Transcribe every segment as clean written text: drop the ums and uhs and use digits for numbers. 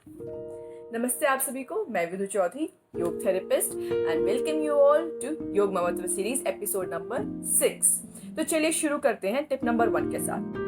नमस्ते आप सभी को, मैं Vidhu Chaudhary, yog therapist and welcome you all to Yog Mamatva series episode number 6। तो चलिए शुरू करते हैं टिप नंबर 1 के साथ।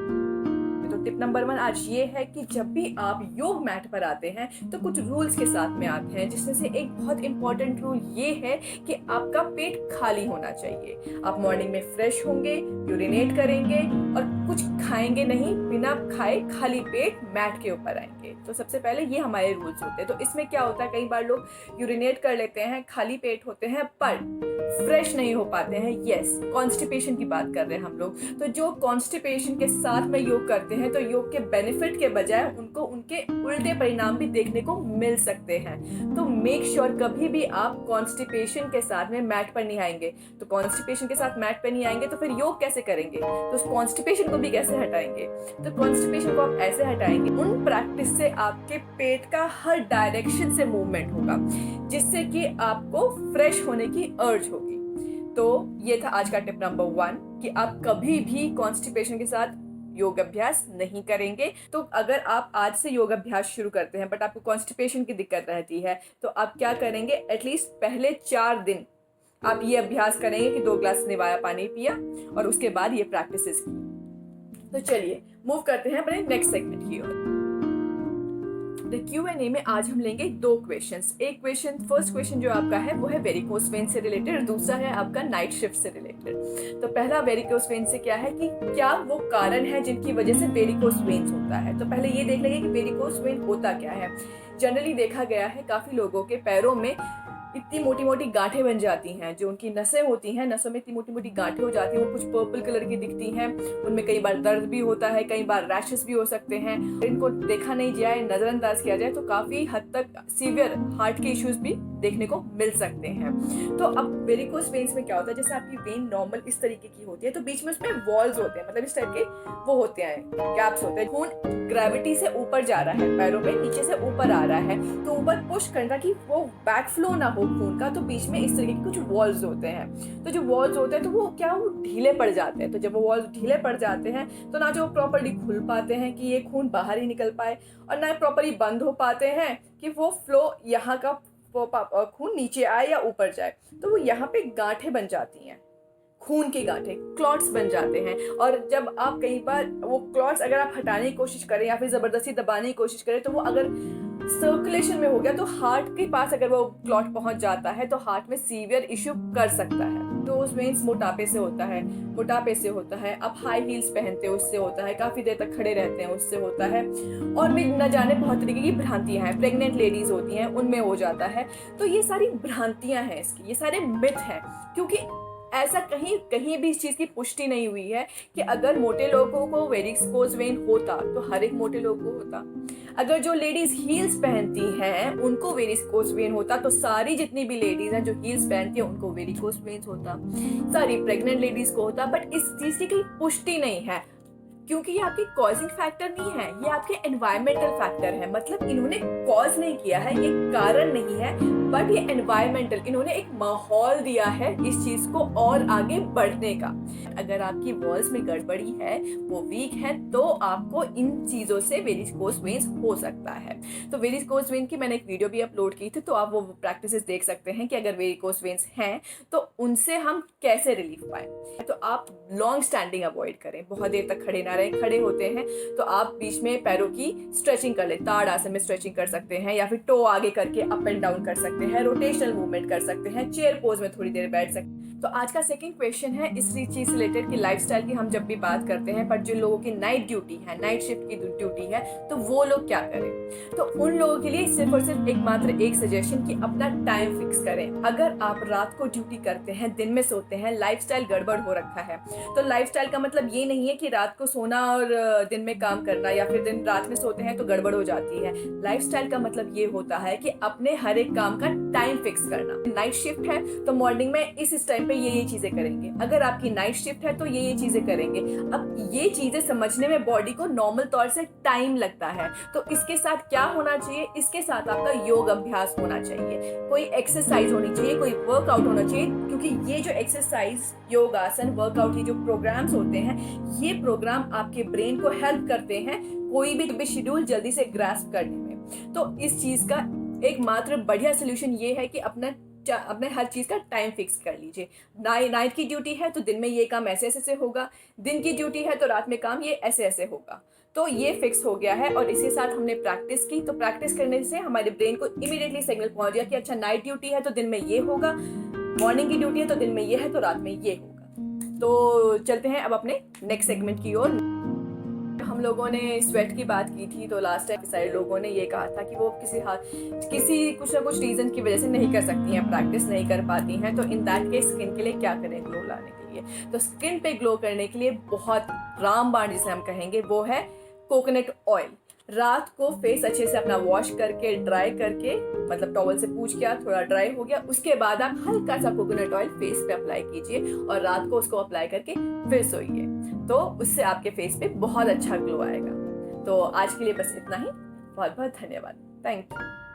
तो टिप नंबर 1 आज ये है कि जब भी आप योग मैट पर आते हैं तो कुछ रूल्स के साथ में आते हैं, जिसमें से एक बहुत इंपॉर्टेंट रूल ये है कि आपका पेट खाली होना चाहिए। आप मॉर्निंग में फ्रेश होंगे, यूरिनेट करेंगे और कुछ खाएंगे नहीं, बिना खाए खाली पेट मैट के ऊपर आएंगे। तो सबसे पहले ये हमारे रूल्स होते हैं। तो इसमें क्या होता है, कई बार लोग यूरिनेट कर लेते हैं, खाली पेट होते हैं पर फ्रेश नहीं हो पाते हैं। यस, कॉन्स्टिपेशन की बात कर रहे हैं हम लोग। तो जो कॉन्स्टिपेशन के साथ में योग करते हैं तो योग के बेनिफिट के बजाय उनको उनके उल्टे परिणाम भी देखने को मिल सकते हैं। तो मेक श्योर कभी भी आप कॉन्स्टिपेशन के साथ में मैट पर नहीं आएंगे। तो कॉन्स्टिपेशन के साथ मैट पर नहीं आएंगे तो फिर योग कैसे करेंगे? तो उस कॉन्स्टिपेशन को भी कैसे हटाएंगे? तो कॉन्स्टिपेशन को आप ऐसे हटाएंगे, उन प्रैक्टिस से आपके पेट का हर डायरेक्शन से मूवमेंट होगा, जिससे कि आपको फ्रेश होने की अर्ज होगी। तो ये था आज का टिप नंबर 1 कि आप कभी भी कॉन्स्टिपेशन के साथ योग अभ्यास नहीं करेंगे। तो अगर आप आज से योग अभ्यास शुरू करते हैं बट आपको कॉन्स्टिपेशन की दिक्कत रहती है तो आप क्या करेंगे, एटलीस्ट पहले 4 दिन आप ये अभ्यास करेंगे कि 2 ग्लास निवाया पानी पिया और उसके बाद ये प्रैक्टिसेस की। तो चलिए मूव करते हैं अपने नेक्स्ट सेगमेंट की ओर। द Q&A में आज हम लेंगे 2 क्वेश्चंस। एक क्वेश्चन, फर्स्ट क्वेश्चन जो आपका है वो है वेरिकोस वेन से रिलेटेड, दूसरा है आपका नाइट शिफ्ट से रिलेटेड। तो पहला वेरिकोस वेन से क्या है कि क्या वो कारण है जिनकी वजह से वेरिकोस वेन्स होता है। तो पहले ये देख लेंगे कि वेरिकोस वेन होता क्या है। जनरली देखा गया है काफी लोगों के पैरों में इतनी मोटी मोटी गांठें बन जाती हैं, जो उनकी नसें होती हैं, नसों में इतनी मोटी मोटी गांठें हो जाती हैं, वो कुछ पर्पल कलर की दिखती हैं। उनमें कई बार दर्द भी होता है, कई बार रैशेस भी हो सकते हैं। इनको देखा नहीं जाए, नजरअंदाज किया जाए तो काफी हद तक सीवियर हार्ट के इश्यूज भी देखने को मिल सकते हैं। तो अब वेरिकोस वेन्स में क्या होता है, जैसे आपकी वेन नॉर्मल इस तरीके की होती है तो बीच में उसमें वॉल्स होते हैं, मतलब इस टाइप के वो होते हैं, गैप्स होते हैं। खून ग्रेविटी से ऊपर जा रहा है, पैरों में नीचे से ऊपर आ रहा है, तो ऊपर पुश करना कि वो बैक फ्लो ना हो खून का, तो बीच में इस तरीके के कुछ वॉल्स होते हैं। तो जो वॉल्स होते हैं तो वो क्या, वो ढीले पड़ जाते हैं। तो जब वो वॉल्स ढीले पड़ जाते हैं तो ना जो प्रॉपर्ली खुल पाते हैं कि ये खून बाहर ही निकल पाए, और ना प्रॉपर्ली बंद हो पाते हैं कि वो फ्लो यहाँ का खून नीचे आए या ऊपर जाए। तो वो यहाँ पे गांठें बन जाती हैं, खून की गांठें, क्लॉट्स बन जाते हैं। और जब आप कई बार वो क्लॉट्स अगर आप हटाने की कोशिश करें या फिर जबरदस्ती दबाने की कोशिश करें तो वो अगर सर्कुलेशन में हो गया तो हार्ट के पास अगर वो क्लॉट पहुंच जाता है तो हार्ट में सीवियर इश्यू कर सकता है। तो उस वेन्स मोटापे से होता है, आप हाई हील्स पहनते हो उससे होता है, काफी देर तक खड़े रहते हैं उससे होता है, और भी न जाने बहुत तरीके की भ्रांतियां हैं, प्रेग्नेंट लेडीज होती हैं उनमें हो जाता है। तो ये सारी भ्रांतियां हैं इसकी, ये सारे मिथ हैं, क्योंकि ऐसा कहीं भी इस चीज की पुष्टि नहीं हुई है कि अगर मोटे लोगों को वेरिकोस वेन होता तो हर एक मोटे लोग को होता। अगर जो लेडीज हील्स पहनती हैं उनको वेरिकोस वेन होता तो सारी जितनी भी लेडीज हैं जो हील्स पहनती हैं उनको वेरिकोस वेन्स होता, सारी प्रेग्नेंट लेडीज को होता। बट इस चीज की कोई पुष्टि नहीं है, क्योंकि ये आपके कॉजिंग फैक्टर नहीं है, ये आपके एनवायरमेंटल फैक्टर है। मतलब इन्होंने कॉज नहीं किया है, ये कारण नहीं है, बट ये एनवायरमेंटल, इन्होंने एक माहौल दिया है इस चीज को और आगे बढ़ने का। अगर आपकी वॉल्स में गड़बड़ी है, वो वीक है, तो आपको इन चीजों से वेरिकोस वेन्स हो सकता है। तो वेरिकोस वेन की मैंने एक वीडियो भी अपलोड की थी, तो आप वो प्रैक्टिसेस देख सकते हैं कि अगर वेरिकोस वेन्स हैं तो उनसे हम कैसे रिलीफ पाएं। तो आप लॉन्ग स्टैंडिंग अवॉइड करें, बहुत देर तक खड़े ना रहें। खड़े होते हैं तो आप बीच में पैरों की स्ट्रेचिंग कर लें, ताड़ आसन में स्ट्रेचिंग कर सकते हैं, या फिर टो आगे करके अप एंड डाउन कर सकते हैं, रोटेशनल मूवमेंट कर सकते हैं, चेयर पोज में थोड़ी देर बैठ सकते हैं। तो आज का सेकंड क्वेश्चन है इस चीज से रिलेटेड कि लाइफस्टाइल की हम जब भी बात करते हैं, पर जिन लोगों की नाइट ड्यूटी है, नाइट शिफ्ट की ड्यूटी है, तो वो लोग क्या करें। तो उन लोगों के लिए सिर्फ और सिर्फ एकमात्र एक सजेशन कि अपना टाइम फिक्स करें। अगर आप रात को ड्यूटी करते हैं, दिन में सोते हैं, लाइफस्टाइल गड़बड़ हो रखा है। तो लाइफस्टाइल का मतलब ये नहीं है कि रात को सोना और दिन में काम करना, या फिर दिन रात में सोते हैं तो गड़बड़ हो जाती है। लाइफस्टाइल का मतलब ये होता है कि अपने हर एक काम का टाइम फिक्स करना। नाइट शिफ्ट है तो मॉर्निंग में इस टाइम पे ये चीजें करेंगे, अगर आपकी नाइट शिफ्ट है तो ये चीजें करेंगे। अब ये चीजें समझने में बॉडी को नॉर्मल तौर से टाइम लगता है, तो इसके साथ क्या होना चाहिए, इसके साथ आपका योग अभ्यास होना चाहिए, कोई एक्सरसाइज होनी चाहिए, कोई वर्कआउट होना चाहिए। क्योंकि ये जो एक्सरसाइज, योग आसन, वर्कआउट, ये जो प्रोग्राम्स होते हैं, ये प्रोग्राम आपके ब्रेन को हेल्प करते हैं कोई भी शेड्यूल जल्दी से ग्रास्प करने में। तो इस चीज़ का एकमात्र बढ़िया सोल्यूशन ये है कि अपने हर चीज़ का टाइम फिक्स कर लीजिए। नाइट की ड्यूटी है तो दिन में ये काम ऐसे ऐसे से होगा, दिन की ड्यूटी है तो रात में काम ये ऐसे ऐसे होगा। तो ये फिक्स हो गया है और इसके साथ हमने प्रैक्टिस की, तो प्रैक्टिस करने से हमारे ब्रेन को इमीडिएटली सिग्नल पहुंच गया कि अच्छा नाइट ड्यूटी है तो दिन में ये होगा, मॉर्निंग की ड्यूटी है तो दिन में ये है तो रात में ये होगा। तो चलते हैं अब अपने नेक्स्ट सेगमेंट की ओर। हम लोगों ने स्वेट की बात की थी, तो लास्ट टाइम सारे लोगों ने ये कहा था कि वो किसी कुछ ना कुछ रीज़न की वजह से नहीं कर सकती हैं, प्रैक्टिस नहीं कर पाती हैं। तो इन दैट केस स्किन के लिए क्या करें ग्लो लाने के लिए? तो स्किन पे ग्लो करने के लिए बहुत रामबाण जिसे हम कहेंगे वो है कोकोनट ऑयल। रात को फेस अच्छे से अपना वॉश करके ड्राई करके, मतलब टॉवल से पूछ किया, थोड़ा ड्राई हो गया, उसके बाद आप हल्का सा कोकोनट ऑयल फेस पे अप्लाई कीजिए और रात को उसको अप्लाई करके फिर सोइए। तो उससे आपके फेस पे बहुत अच्छा ग्लो आएगा। तो आज के लिए बस इतना ही। बहुत बहुत धन्यवाद। Thank you.